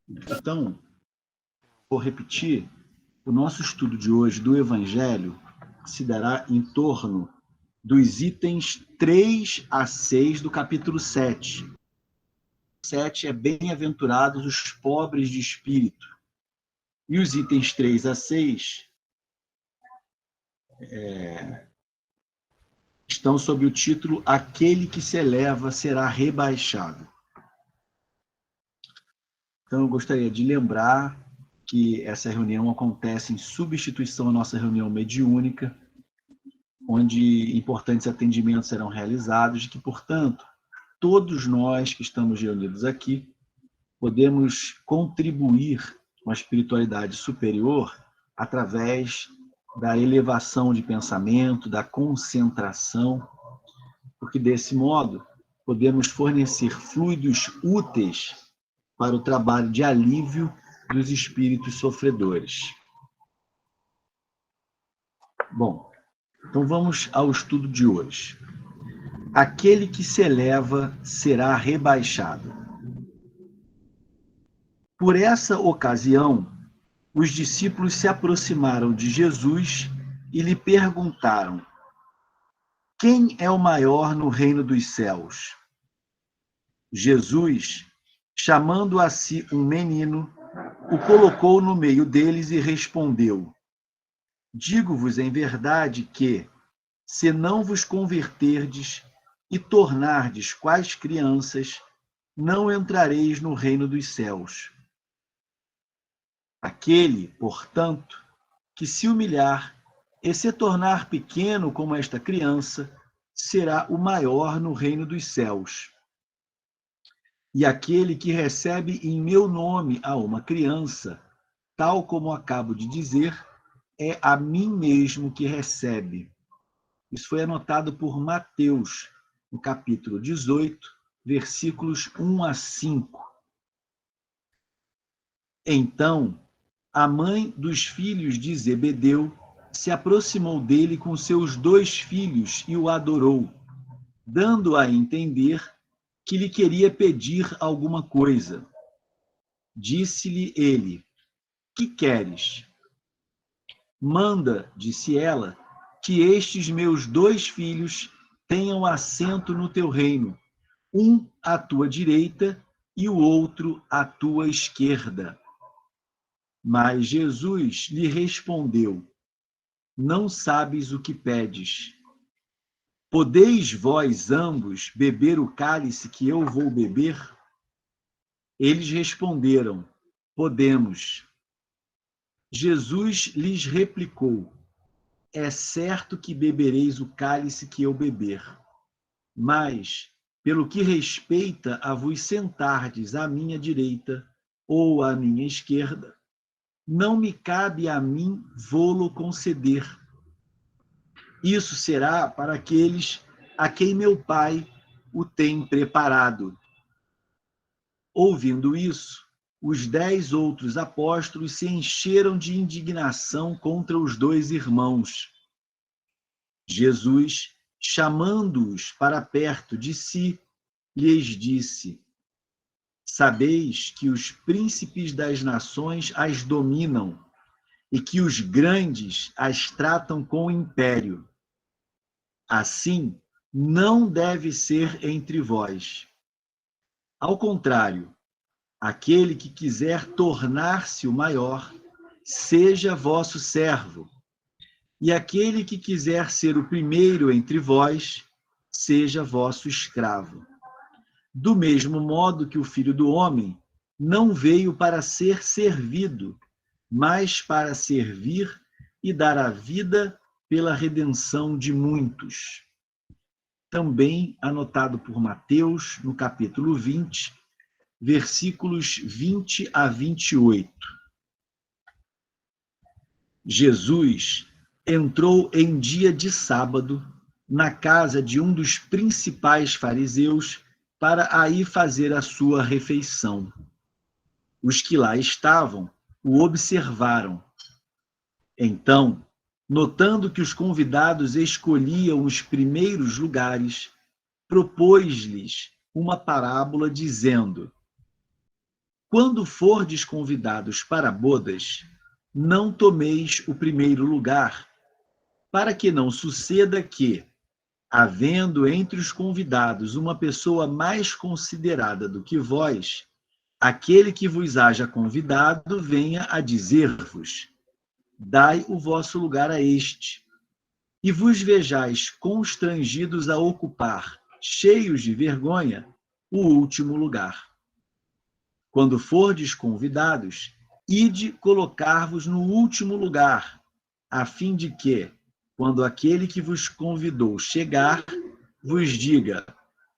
Então, vou repetir, o nosso estudo de hoje do Evangelho se dará em torno dos itens 3 a 6 do capítulo 7. 7 é bem-aventurados os pobres de espírito. E os itens 3 a 6 estão sob o título Aquele que se eleva será rebaixado. Então, eu gostaria de lembrar que essa reunião acontece em substituição à nossa reunião mediúnica, onde importantes atendimentos serão realizados e que, portanto, todos nós que estamos reunidos aqui podemos contribuir com a espiritualidade superior através da elevação de pensamento, da concentração, porque desse modo podemos fornecer fluidos úteis para o trabalho de alívio dos espíritos sofredores. Bom, então vamos ao estudo de hoje. Aquele que se eleva será rebaixado. Por essa ocasião, os discípulos se aproximaram de Jesus e lhe perguntaram: quem é o maior no reino dos céus? Jesus, chamando a si um menino, o colocou no meio deles e respondeu: digo-vos em verdade que, se não vos converterdes e tornardes quais crianças, não entrareis no reino dos céus. Aquele, portanto, que se humilhar e se tornar pequeno como esta criança, será o maior no reino dos céus. E aquele que recebe em meu nome a uma criança, tal como acabo de dizer, é a mim mesmo que recebe. Isso foi anotado por Mateus, no capítulo 18, versículos 1 a 5. Então, a mãe dos filhos de Zebedeu se aproximou dele com seus 2 filhos e o adorou, dando a entender que lhe queria pedir alguma coisa. Disse-lhe ele: que queres? Manda, disse ela, que estes meus 2 filhos tenham assento no teu reino, um à tua direita e o outro à tua esquerda. Mas Jesus lhe respondeu: não sabes o que pedes. Podeis vós ambos beber o cálice que eu vou beber? Eles responderam: podemos. Jesus lhes replicou: é certo que bebereis o cálice que eu beber, mas, pelo que respeita a vos sentardes à minha direita ou à minha esquerda, não me cabe a mim vô-lo conceder. Isso será para aqueles a quem meu Pai o tem preparado. Ouvindo isso, os 10 outros apóstolos se encheram de indignação contra os 2 irmãos. Jesus, chamando-os para perto de si, lhes disse: sabeis que os príncipes das nações as dominam e que os grandes as tratam com império. Assim, não deve ser entre vós. Ao contrário, aquele que quiser tornar-se o maior, seja vosso servo, e aquele que quiser ser o primeiro entre vós, seja vosso escravo. Do mesmo modo que o Filho do Homem não veio para ser servido, mas para servir e dar a vida pela redenção de muitos. Também anotado por Mateus, no capítulo 20, versículos 20 a 28. Jesus entrou em dia de sábado na casa de um dos principais fariseus para aí fazer a sua refeição. Os que lá estavam o observaram. Então, notando que os convidados escolhiam os primeiros lugares, propôs-lhes uma parábola dizendo: quando fordes convidados para bodas, não tomeis o primeiro lugar, para que não suceda que, havendo entre os convidados uma pessoa mais considerada do que vós, aquele que vos haja convidado venha a dizer-vos: dai o vosso lugar a este, e vos vejais constrangidos a ocupar, cheios de vergonha, o último lugar. Quando fordes convidados, ide colocar-vos no último lugar, a fim de que, quando aquele que vos convidou chegar, vos diga: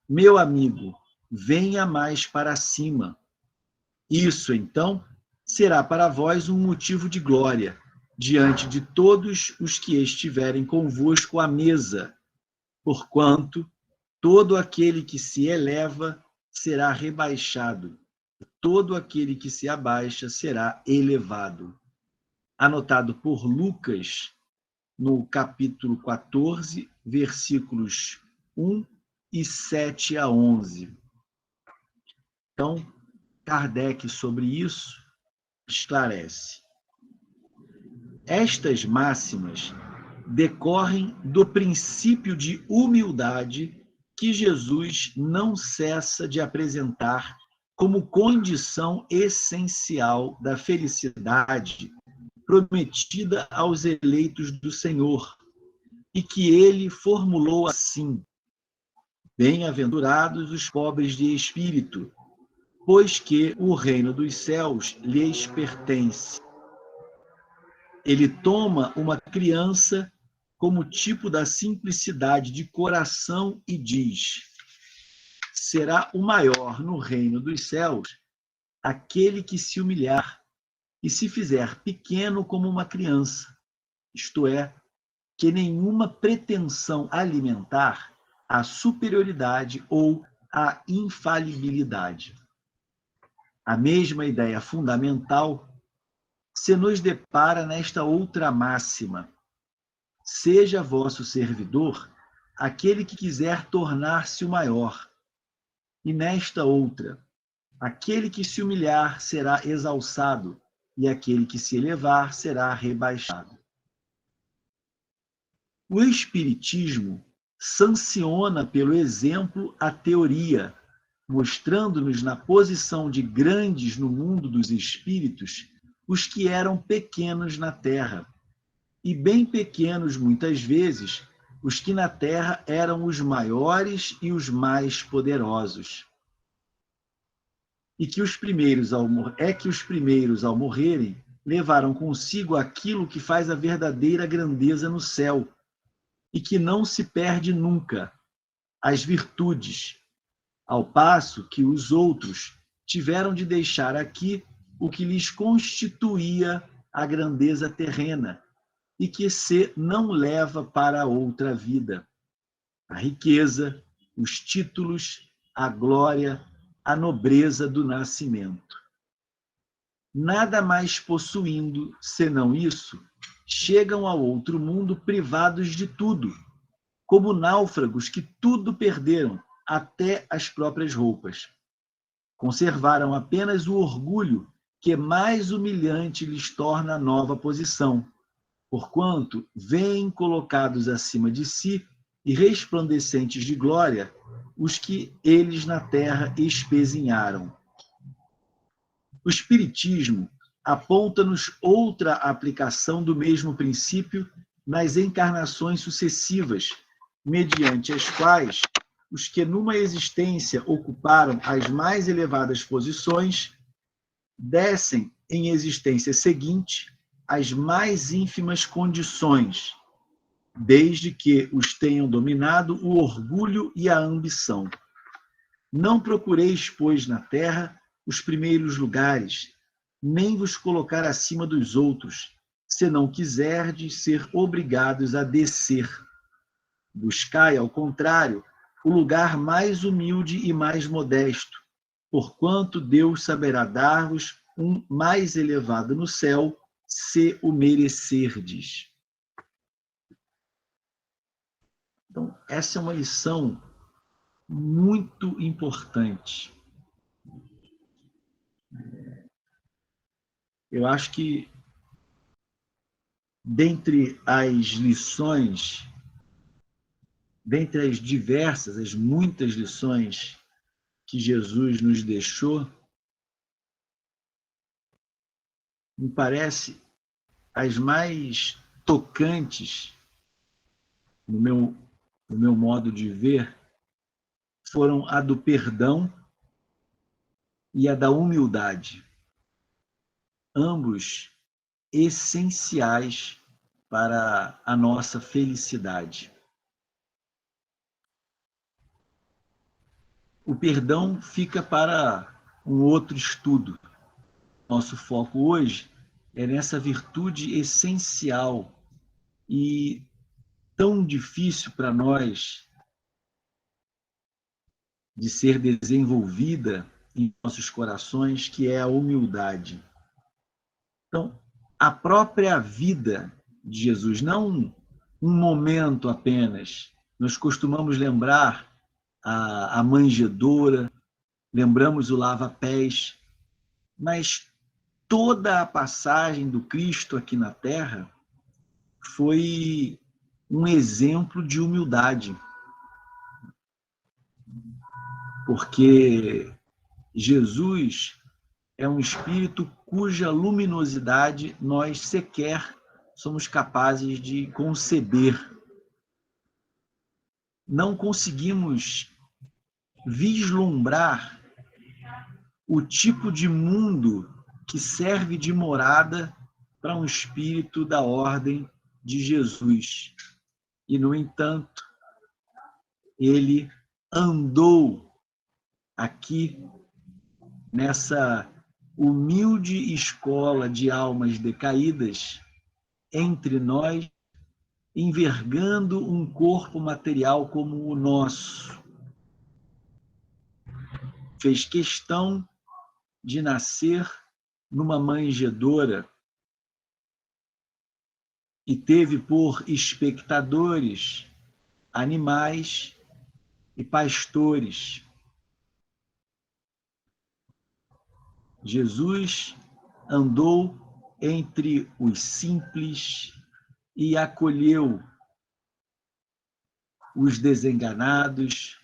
meu amigo, venha mais para cima. Isso, então, será para vós um motivo de glória diante de todos os que estiverem convosco à mesa, porquanto todo aquele que se eleva será rebaixado, todo aquele que se abaixa será elevado. Anotado por Lucas, no capítulo 14, versículos 1 e 7 a 11. Então, Kardec, sobre isso, esclarece. Estas máximas decorrem do princípio de humildade que Jesus não cessa de apresentar como condição essencial da felicidade prometida aos eleitos do Senhor, e que ele formulou assim: bem-aventurados os pobres de espírito, pois que o reino dos céus lhes pertence. Ele toma uma criança como tipo da simplicidade de coração e diz: será o maior no reino dos céus aquele que se humilhar e se fizer pequeno como uma criança, isto é, que nenhuma pretensão alimentar a superioridade ou a infalibilidade. A mesma ideia fundamental se nos depara nesta outra máxima: seja vosso servidor aquele que quiser tornar-se o maior. E nesta outra: aquele que se humilhar será exalçado, e aquele que se elevar será rebaixado. O Espiritismo sanciona pelo exemplo a teoria, mostrando-nos na posição de grandes no mundo dos espíritos os que eram pequenos na terra, e bem pequenos, muitas vezes, os que na terra eram os maiores e os mais poderosos. E que os primeiros, ao morrerem, levaram consigo aquilo que faz a verdadeira grandeza no céu, e que não se perde nunca, as virtudes, ao passo que os outros tiveram de deixar aqui o que lhes constituía a grandeza terrena e que se não leva para outra vida: a riqueza, os títulos, a glória, a nobreza do nascimento. Nada mais possuindo senão isso, chegam ao outro mundo privados de tudo, como náufragos que tudo perderam, até as próprias roupas. Conservaram apenas o orgulho, que mais humilhante lhes torna a nova posição, porquanto veem colocados acima de si e resplandecentes de glória os que eles na terra espezinharam. O Espiritismo aponta-nos outra aplicação do mesmo princípio nas encarnações sucessivas, mediante as quais os que numa existência ocuparam as mais elevadas posições descem em existência seguinte as mais ínfimas condições, desde que os tenham dominado o orgulho e a ambição. Não procureis, pois, na terra os primeiros lugares, nem vos colocar acima dos outros, se não quiserdes ser obrigados a descer. Buscai, ao contrário, o lugar mais humilde e mais modesto, porquanto Deus saberá dar-vos um mais elevado no céu, se o merecerdes. Então, essa é uma lição muito importante. eu acho que, dentre as lições, dentre as diversas, as muitas lições que Jesus nos deixou, me parece as mais tocantes, no meu modo de ver, foram a do perdão e a da humildade. Ambos essenciais para a nossa felicidade. O perdão fica para um outro estudo. Nosso foco hoje é nessa virtude essencial e tão difícil para nós de ser desenvolvida em nossos corações, que é a humildade. Então, a própria vida de Jesus, não um momento apenas. Nós costumamos lembrar a manjedoura, lembramos o lava-pés, mas toda a passagem do Cristo aqui na Terra foi um exemplo de humildade. Porque Jesus é um espírito cuja luminosidade nós sequer somos capazes de conceber. Não conseguimos vislumbrar o tipo de mundo que serve de morada para um espírito da ordem de Jesus. E, no entanto, ele andou aqui nessa humilde escola de almas decaídas entre nós, envergando um corpo material como o nosso. Fez questão de nascer numa manjedoura e teve por espectadores animais e pastores. Jesus andou entre os simples e acolheu os desenganados,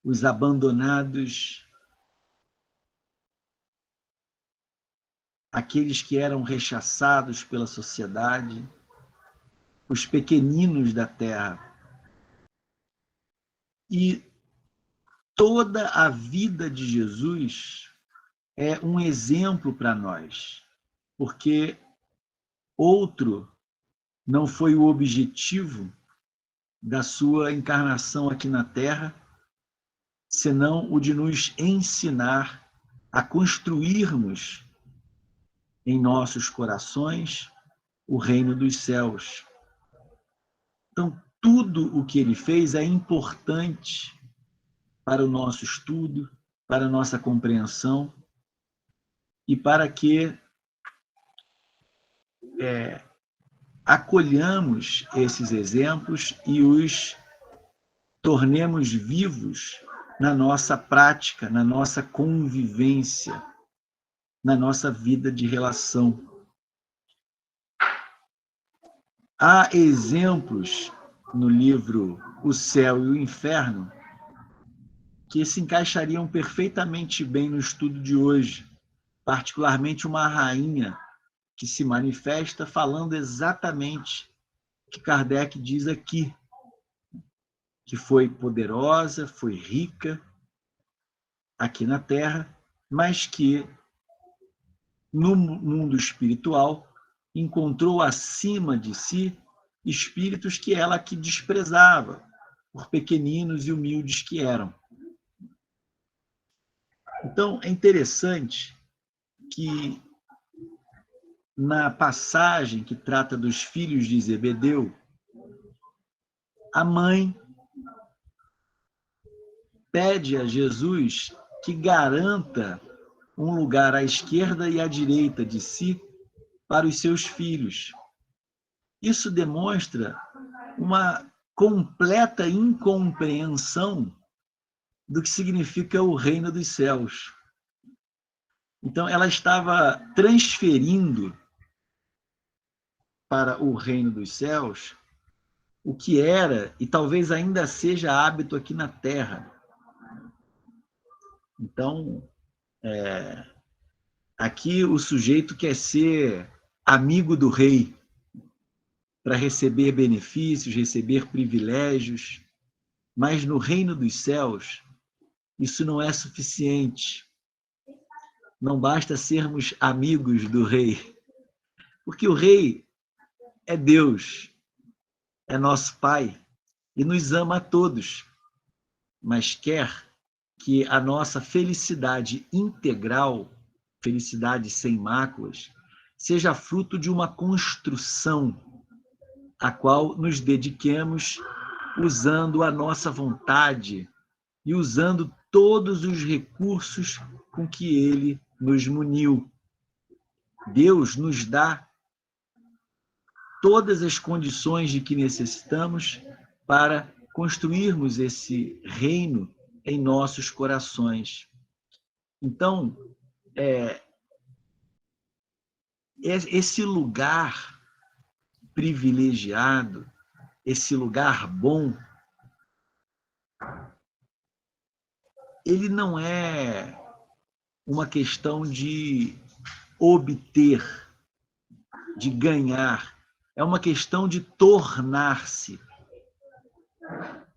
os abandonados, aqueles que eram rechaçados pela sociedade, os pequeninos da terra. E toda a vida de Jesus é um exemplo para nós, porque outro não foi o objetivo da sua encarnação aqui na Terra, senão o de nos ensinar a construirmos em nossos corações o reino dos céus. Então, tudo o que ele fez é importante para o nosso estudo, para a nossa compreensão e para que acolhamos esses exemplos e os tornemos vivos na nossa prática, na nossa convivência, na nossa vida de relação. Há exemplos no livro O Céu e o Inferno que se encaixariam perfeitamente bem no estudo de hoje, particularmente uma rainha que se manifesta falando exatamente o que Kardec diz aqui, que foi poderosa, foi rica aqui na Terra, mas que no mundo espiritual encontrou acima de si espíritos que ela que desprezava, por pequeninos e humildes que eram. Então, é interessante que na passagem que trata dos filhos de Zebedeu, a mãe pede a Jesus que garanta um lugar à esquerda e à direita de si para os seus filhos. Isso demonstra uma completa incompreensão do que significa o reino dos céus. Então, ela estava transferindo para o reino dos céus o que era e talvez ainda seja hábito aqui na Terra. Então, aqui o sujeito quer ser amigo do rei para receber benefícios, receber privilégios, mas no reino dos céus isso não é suficiente. Não basta sermos amigos do rei, porque o rei é Deus, é nosso Pai e nos ama a todos, mas quer que a nossa felicidade integral, felicidade sem máculas, seja fruto de uma construção a qual nos dediquemos usando a nossa vontade e usando todos os recursos com que Ele nos muniu. Deus nos dá todas as condições de que necessitamos para construirmos esse reino em nossos corações. Então, esse lugar privilegiado, esse lugar bom, ele não é uma questão de obter, de ganhar, é uma questão de tornar-se.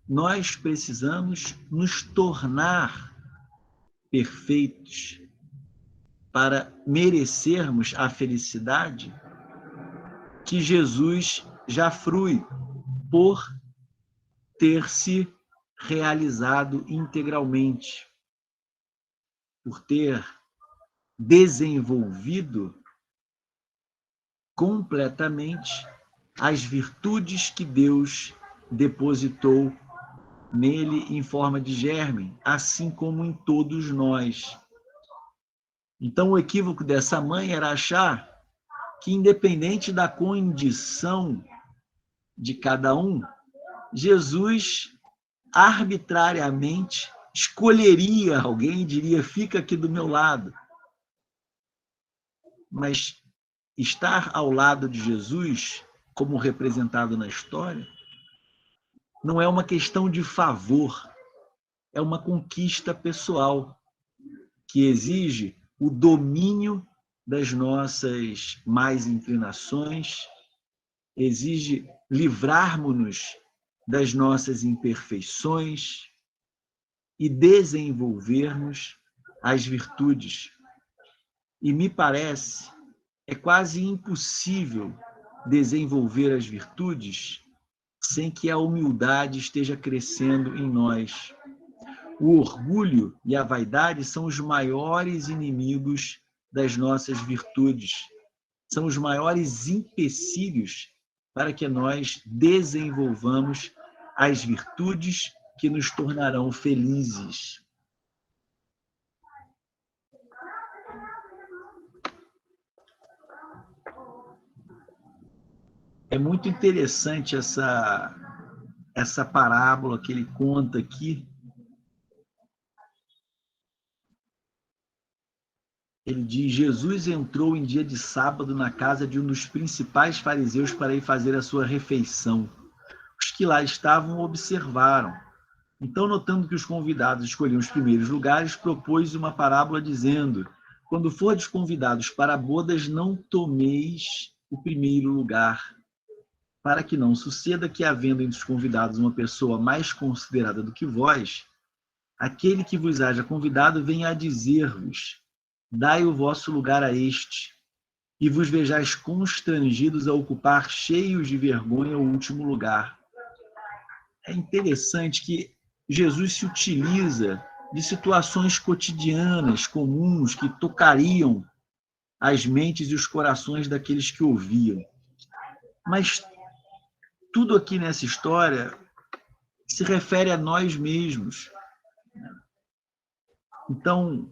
Nós precisamos nos tornar perfeitos para merecermos a felicidade que Jesus já frui por ter se realizado integralmente, por ter desenvolvido completamente as virtudes que Deus depositou nele em forma de germe, assim como em todos nós. Então, o equívoco dessa mãe era achar que, independente da condição de cada um, Jesus arbitrariamente escolheria alguém e diria: fica aqui do meu lado. Mas estar ao lado de Jesus, como representado na história, não é uma questão de favor, é uma conquista pessoal que exige o domínio das nossas más inclinações, exige livrarmos-nos das nossas imperfeições e desenvolvermos as virtudes. E me parece, é quase impossível desenvolver as virtudes sem que a humildade esteja crescendo em nós. O orgulho e a vaidade são os maiores inimigos das nossas virtudes, são os maiores empecilhos para que nós desenvolvamos as virtudes que nos tornarão felizes. É muito interessante essa parábola que ele conta aqui. Ele diz: Jesus entrou em dia de sábado na casa de um dos principais fariseus para ir fazer a sua refeição. Os que lá estavam observaram. Então, notando que os convidados escolhiam os primeiros lugares, propôs uma parábola dizendo: quando fordes convidados para bodas, não tomeis o primeiro lugar, para que não suceda que, havendo entre os convidados uma pessoa mais considerada do que vós, aquele que vos haja convidado venha a dizer-vos: dai o vosso lugar a este, e vos vejais constrangidos a ocupar, cheios de vergonha, o último lugar. É interessante que Jesus se utiliza de situações cotidianas, comuns, que tocariam as mentes e os corações daqueles que ouviam. Mas tudo aqui nessa história se refere a nós mesmos. Então,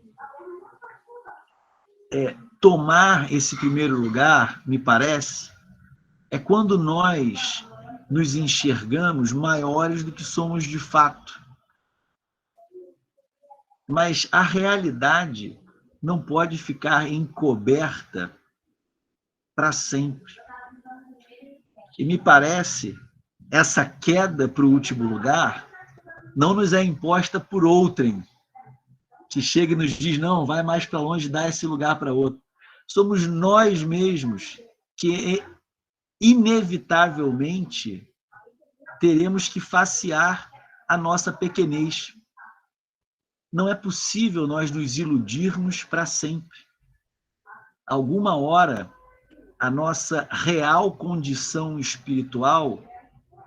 tomar esse primeiro lugar, me parece, é quando nós nos enxergamos maiores do que somos de fato. Mas a realidade não pode ficar encoberta para sempre. E me parece, essa queda para o último lugar não nos é imposta por outrem, que chega e nos diz, não, vai mais para longe, dá esse lugar para outro. Somos nós mesmos que, inevitavelmente, teremos que facear a nossa pequenez. Não é possível nós nos iludirmos para sempre. Alguma hora, a nossa real condição espiritual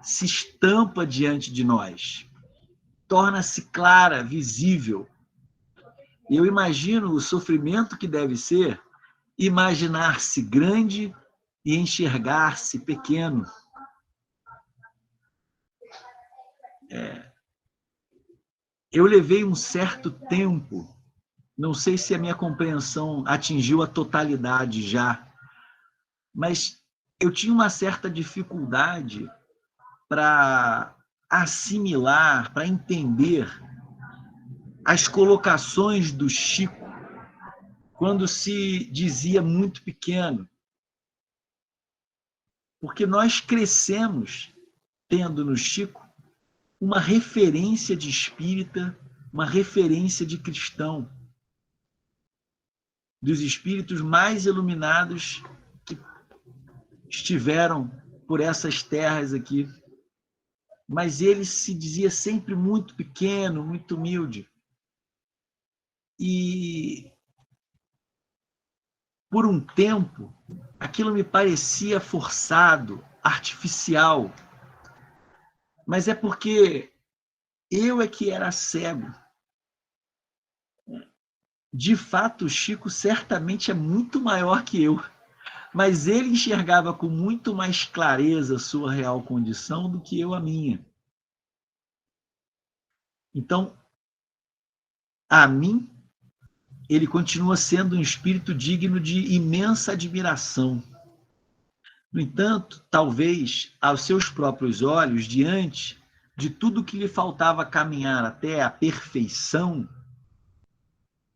se estampa diante de nós, torna-se clara, visível. E eu imagino o sofrimento que deve ser imaginar-se grande e enxergar-se pequeno. Eu levei um certo tempo, não sei se a minha compreensão atingiu a totalidade já, mas eu tinha uma certa dificuldade para assimilar, para entender as colocações do Chico quando se dizia muito pequeno. Porque nós crescemos tendo no Chico uma referência de espírita, uma referência de cristão, dos espíritos mais iluminados que estiveram por essas terras aqui. Mas ele se dizia sempre muito pequeno, muito humilde. E, por um tempo, aquilo me parecia forçado, artificial. Mas é porque eu é que era cego. De fato, o Chico certamente é muito maior que eu, mas ele enxergava com muito mais clareza a sua real condição do que eu a minha. Então, a mim, ele continua sendo um espírito digno de imensa admiração. No entanto, talvez, aos seus próprios olhos, diante de tudo que lhe faltava caminhar até a perfeição,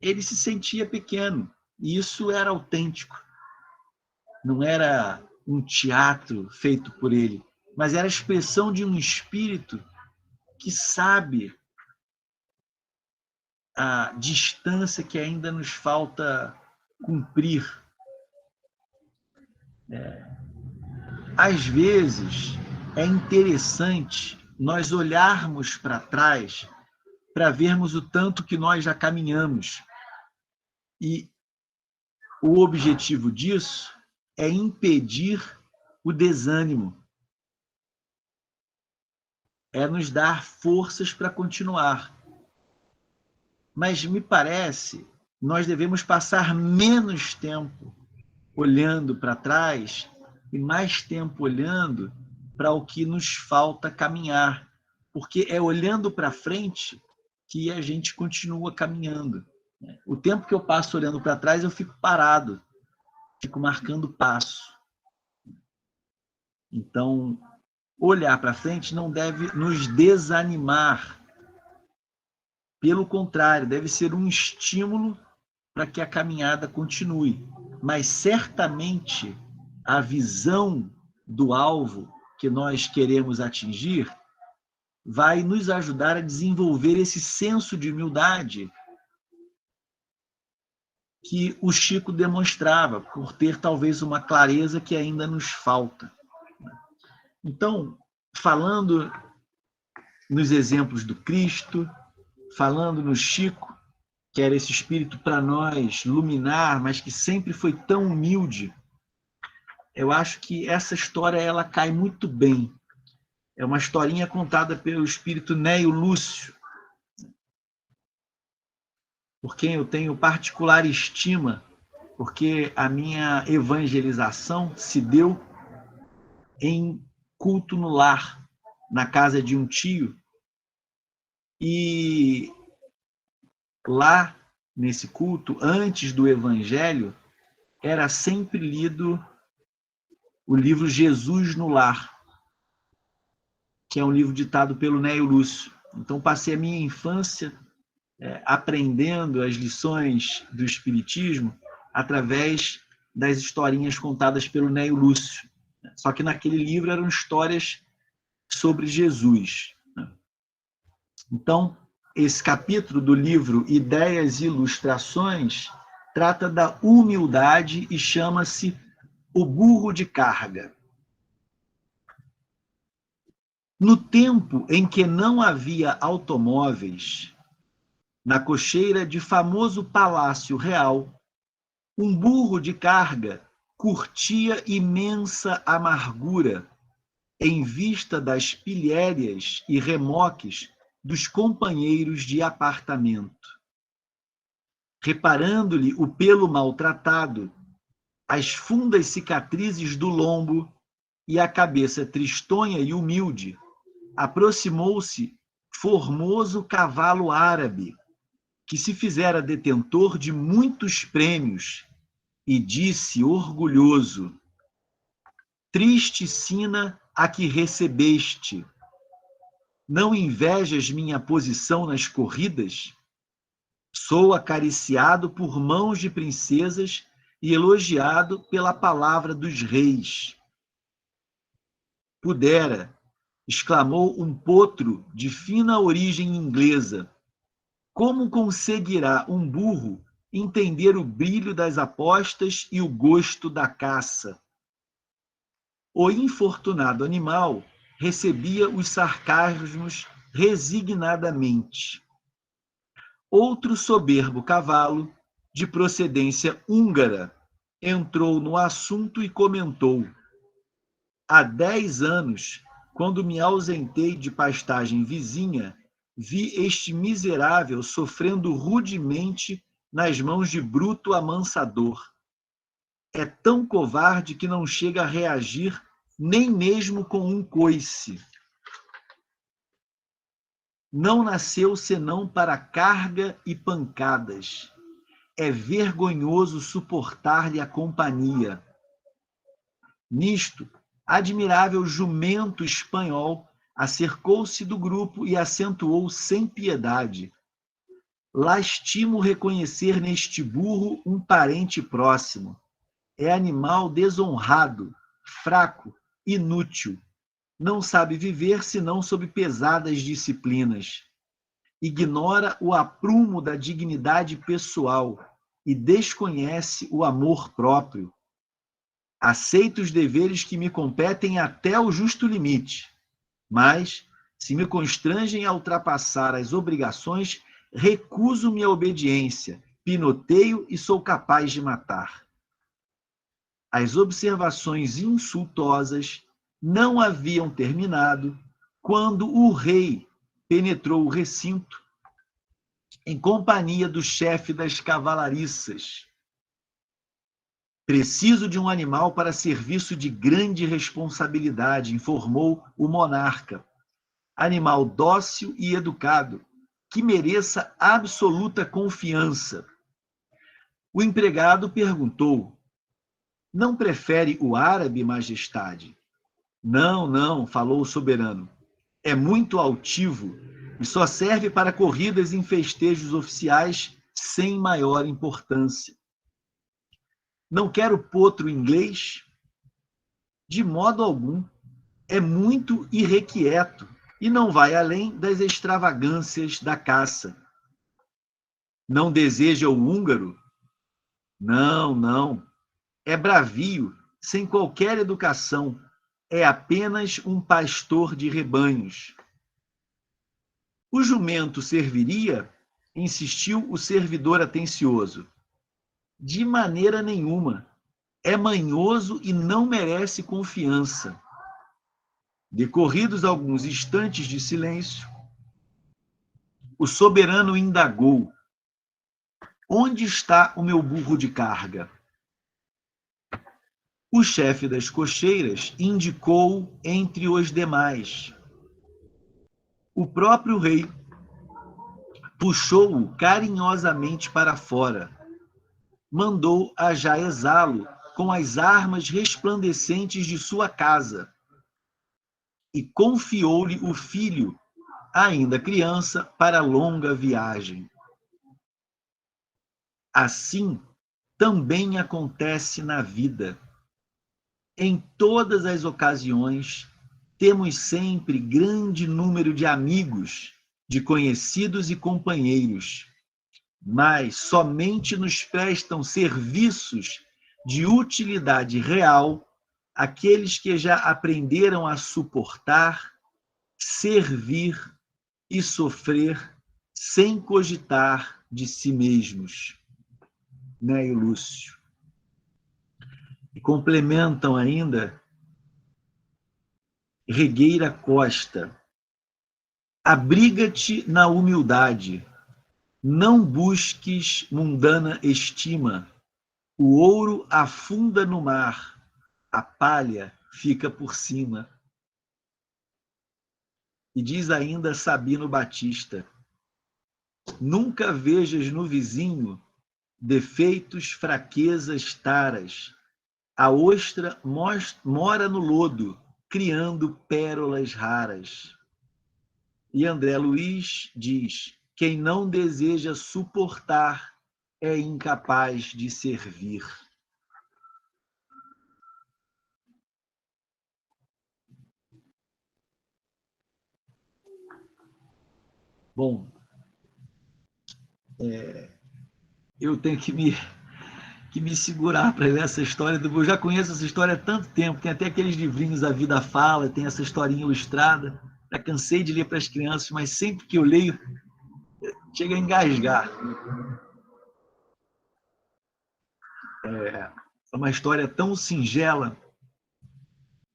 ele se sentia pequeno, e isso era autêntico. Não era um teatro feito por ele, mas era a expressão de um espírito que sabe a distância que ainda nos falta cumprir. Às vezes, é interessante nós olharmos para trás para vermos o tanto que nós já caminhamos. E o objetivo disso é impedir o desânimo, é nos dar forças para continuar. Mas me parece, nós devemos passar menos tempo olhando para trás e mais tempo olhando para o que nos falta caminhar, porque é olhando para frente que a gente continua caminhando. O tempo que eu passo olhando para trás, eu fico parado, fico marcando passo. Então, olhar para frente não deve nos desanimar. Pelo contrário, deve ser um estímulo para que a caminhada continue. Mas certamente a visão do alvo que nós queremos atingir vai nos ajudar a desenvolver esse senso de humildade que o Chico demonstrava, por ter talvez uma clareza que ainda nos falta. Então, falando nos exemplos do Cristo, falando no Chico, que era esse espírito para nós luminar, mas que sempre foi tão humilde, eu acho que essa história ela cai muito bem. É uma historinha contada pelo espírito Neio Lúcio, por quem eu tenho particular estima, porque a minha evangelização se deu em culto no lar, na casa de um tio, e lá, nesse culto, antes do evangelho, era sempre lido o livro Jesus no Lar, que é um livro ditado pelo Neio Lúcio. Então, passei a minha infância aprendendo as lições do Espiritismo através das historinhas contadas pelo Néio Lúcio. Só que naquele livro eram histórias sobre Jesus. Então, esse capítulo do livro Ideias e Ilustrações trata da humildade e chama-se O Burro de Carga. No tempo em que não havia automóveis, na cocheira de famoso palácio real, um burro de carga curtia imensa amargura em vista das pilhérias e remoques dos companheiros de apartamento. Reparando-lhe o pelo maltratado, as fundas cicatrizes do lombo e a cabeça tristonha e humilde, aproximou-se formoso cavalo árabe, que se fizera detentor de muitos prêmios, e disse orgulhoso: triste sina a que recebeste, não invejas minha posição nas corridas? Sou acariciado por mãos de princesas e elogiado pela palavra dos reis. Pudera, exclamou um potro de fina origem inglesa, como conseguirá um burro entender o brilho das apostas e o gosto da caça? O infortunado animal recebia os sarcasmos resignadamente. Outro soberbo cavalo, de procedência húngara, entrou no assunto e comentou: há 10 anos, quando me ausentei de pastagem vizinha, vi este miserável sofrendo rudemente nas mãos de bruto amansador. É tão covarde que não chega a reagir nem mesmo com um coice. Não nasceu senão para carga e pancadas. É vergonhoso suportar-lhe a companhia. Nisto, admirável jumento espanhol acercou-se do grupo e acentuou sem piedade: lastimo reconhecer neste burro um parente próximo. É animal desonrado, fraco, inútil. Não sabe viver senão sob pesadas disciplinas. Ignora o aprumo da dignidade pessoal e desconhece o amor próprio. Aceito os deveres que me competem até o justo limite, mas, se me constrangem a ultrapassar as obrigações, recuso-me a obediência, pinoteio e sou capaz de matar. As observações insultosas não haviam terminado quando o rei penetrou o recinto em companhia do chefe das cavalariças. Preciso de um animal para serviço de grande responsabilidade, informou o monarca. Animal dócil e educado, que mereça absoluta confiança. O empregado perguntou: não prefere o árabe, majestade? Não, não, falou o soberano. É muito altivo e só serve para corridas em festejos oficiais sem maior importância. Não quero potro inglês? De modo algum. É muito irrequieto e não vai além das extravagâncias da caça. Não deseja o húngaro? Não, não. É bravio, sem qualquer educação. É apenas um pastor de rebanhos. O jumento serviria? Insistiu o servidor atencioso. De maneira nenhuma. É manhoso e não merece confiança. Decorridos alguns instantes de silêncio, o soberano indagou: onde está o meu burro de carga? O chefe das cocheiras indicou entre os demais. O próprio rei puxou-o carinhosamente para fora, mandou ajaezá-lo com as armas resplandecentes de sua casa e confiou-lhe o filho, ainda criança, para a longa viagem. Assim também acontece na vida. Em todas as ocasiões, temos sempre grande número de amigos, de conhecidos e companheiros, mas somente nos prestam serviços de utilidade real aqueles que já aprenderam a suportar, servir e sofrer sem cogitar de si mesmos. Neio Lúcio. E complementam ainda Regueira Costa. Abriga-te na humildade, não busques mundana estima. O ouro afunda no mar, a palha fica por cima. E diz ainda Sabino Batista: nunca vejas no vizinho defeitos, fraquezas, taras. A ostra mora no lodo, criando pérolas raras. E André Luiz diz: quem não deseja suportar é incapaz de servir. Bom, eu tenho que me segurar para ler essa história. Eu já conheço essa história há tanto tempo, tem até aqueles livrinhos A Vida Fala, tem essa historinha ilustrada. Já cansei de ler para as crianças, mas sempre que eu leio, chega a engasgar. É uma história tão singela,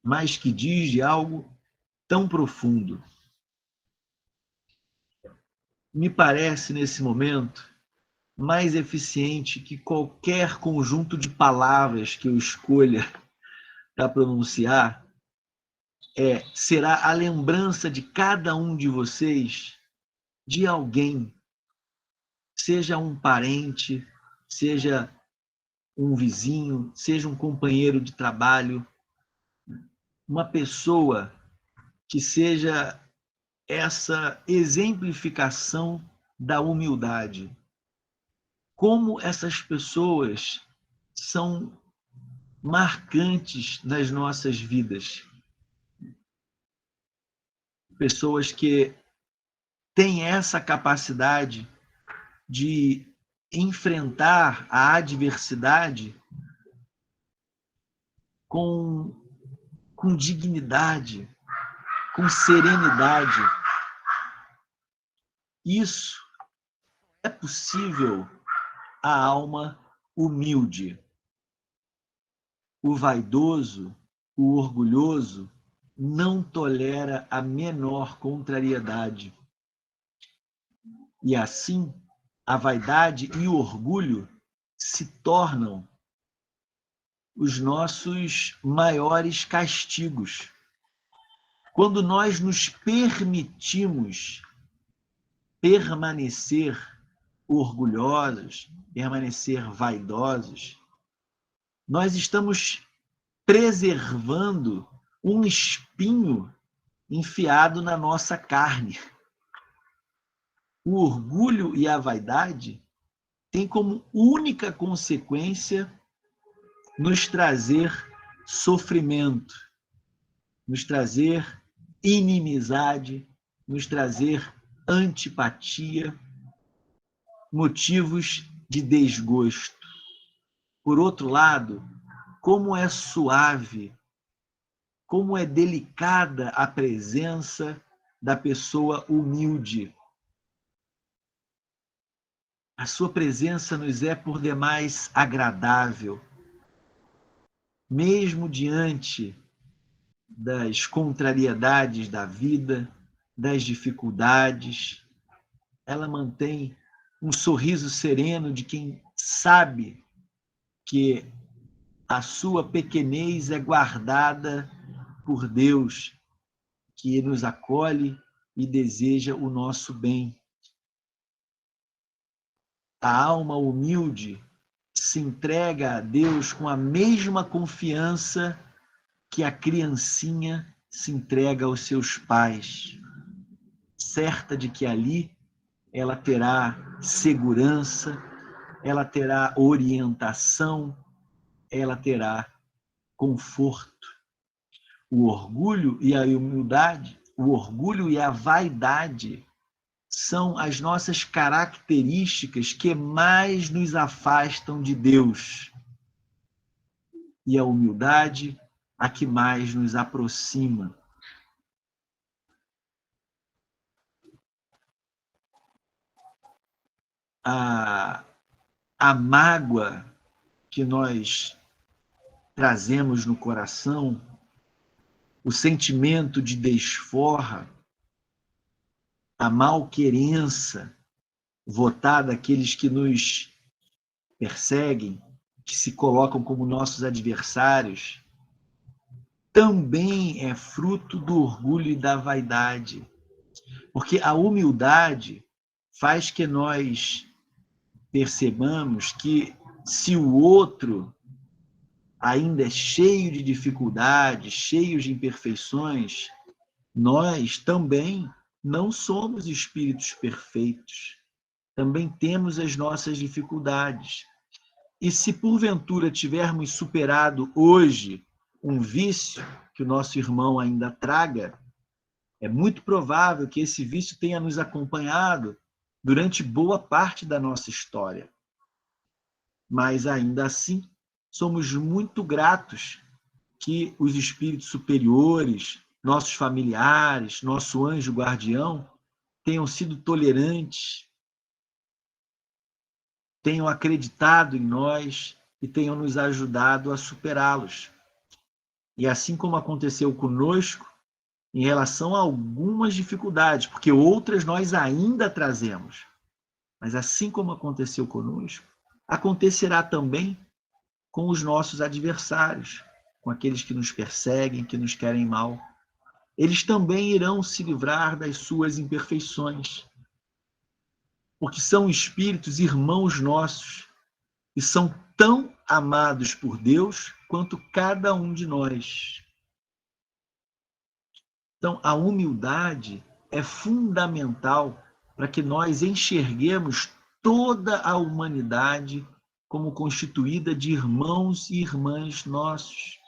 mas que diz de algo tão profundo. Me parece, nesse momento, mais eficiente que qualquer conjunto de palavras que eu escolha para pronunciar será a lembrança de cada um de vocês de alguém, seja um parente, seja um vizinho, seja um companheiro de trabalho, uma pessoa que seja essa exemplificação da humildade. Como essas pessoas são marcantes nas nossas vidas. Pessoas que têm essa capacidade de enfrentar a adversidade com dignidade, com serenidade. Isso é possível à alma humilde. O vaidoso, o orgulhoso, não tolera a menor contrariedade. E assim, a vaidade e o orgulho se tornam os nossos maiores castigos. Quando nós nos permitimos permanecer orgulhosos, permanecer vaidosos, nós estamos preservando um espinho enfiado na nossa carne. O orgulho e a vaidade têm como única consequência nos trazer sofrimento, nos trazer inimizade, nos trazer antipatia, motivos de desgosto. Por outro lado, como é suave, como é delicada a presença da pessoa humilde. A sua presença nos é por demais agradável, mesmo diante das contrariedades da vida, das dificuldades. Ela mantém um sorriso sereno de quem sabe que a sua pequenez é guardada por Deus, que nos acolhe e deseja o nosso bem. A alma humilde se entrega a Deus com a mesma confiança que a criancinha se entrega aos seus pais, certa de que ali ela terá segurança, ela terá orientação, ela terá conforto. O orgulho e a humildade, o orgulho e a vaidade são as nossas características que mais nos afastam de Deus. E a humildade, a que mais nos aproxima. A mágoa que nós trazemos no coração, o sentimento de desforra, a malquerença votada àqueles que nos perseguem, que se colocam como nossos adversários, também é fruto do orgulho e da vaidade. Porque a humildade faz que nós percebamos que se o outro ainda é cheio de dificuldades, cheio de imperfeições, nós também não somos espíritos perfeitos. Também temos as nossas dificuldades. E se porventura tivermos superado hoje um vício que o nosso irmão ainda traga, é muito provável que esse vício tenha nos acompanhado durante boa parte da nossa história. Mas ainda assim, somos muito gratos que os espíritos superiores, nossos familiares, nosso anjo guardião, tenham sido tolerantes, tenham acreditado em nós e tenham nos ajudado a superá-los. E assim como aconteceu conosco, em relação a algumas dificuldades, porque outras nós ainda trazemos, mas assim como aconteceu conosco, acontecerá também com os nossos adversários, com aqueles que nos perseguem, que nos querem mal. Eles também irão se livrar das suas imperfeições, porque são espíritos irmãos nossos e são tão amados por Deus quanto cada um de nós. Então, a humildade é fundamental para que nós enxerguemos toda a humanidade como constituída de irmãos e irmãs nossos,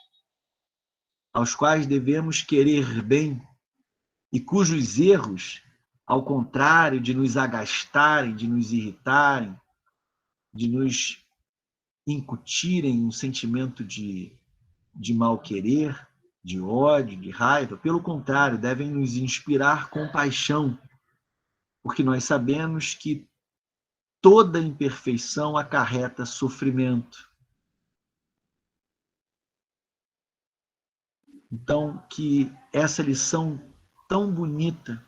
aos quais devemos querer bem e cujos erros, ao contrário de nos agastarem, de nos irritarem, de nos incutirem um sentimento de mal-querer, de ódio, de raiva, pelo contrário, devem nos inspirar compaixão, porque nós sabemos que toda imperfeição acarreta sofrimento. Então, que essa lição tão bonita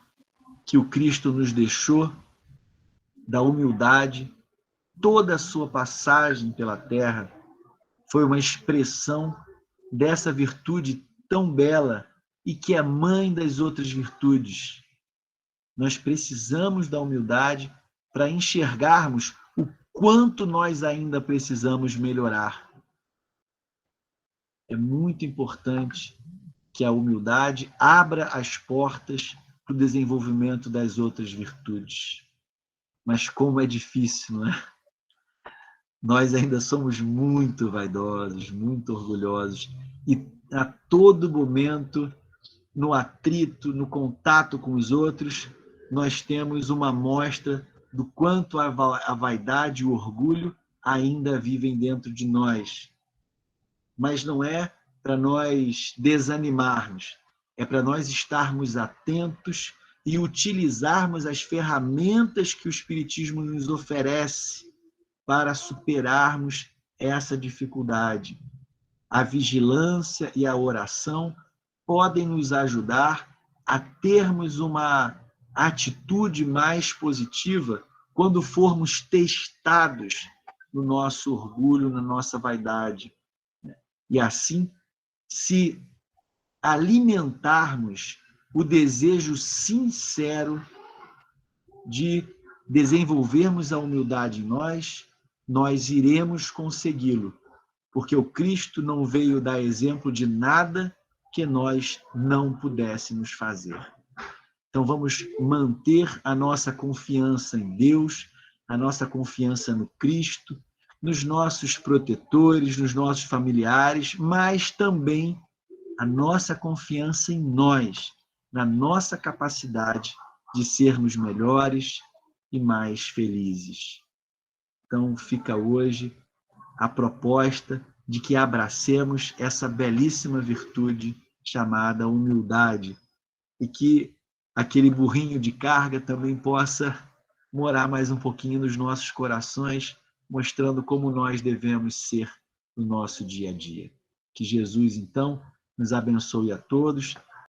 que o Cristo nos deixou, da humildade, toda a sua passagem pela Terra, foi uma expressão dessa virtude tão bela e que é mãe das outras virtudes. Nós precisamos da humildade para enxergarmos o quanto nós ainda precisamos melhorar. É muito importante que a humildade abra as portas para o desenvolvimento das outras virtudes. Mas como é difícil, não é? Nós ainda somos muito vaidosos, muito orgulhosos e a todo momento, no atrito, no contato com os outros, nós temos uma amostra do quanto a vaidade e o orgulho ainda vivem dentro de nós. Mas não é para nós desanimarmos, é para nós estarmos atentos e utilizarmos as ferramentas que o Espiritismo nos oferece para superarmos essa dificuldade. A vigilância e a oração podem nos ajudar a termos uma atitude mais positiva quando formos testados no nosso orgulho, na nossa vaidade. E assim, se alimentarmos o desejo sincero de desenvolvermos a humildade em nós, nós iremos consegui-lo, porque o Cristo não veio dar exemplo de nada que nós não pudéssemos fazer. Então vamos manter a nossa confiança em Deus a nossa confiança no Cristo, nos nossos protetores, nos nossos familiares, mas também a nossa confiança em nós, na nossa capacidade de sermos melhores e mais felizes. Então, fica hoje a proposta de que abracemos essa belíssima virtude chamada humildade e que aquele burrinho de carga também possa morar mais um pouquinho nos nossos corações, mostrando como nós devemos ser no nosso dia a dia. Que Jesus, então, nos abençoe a todos,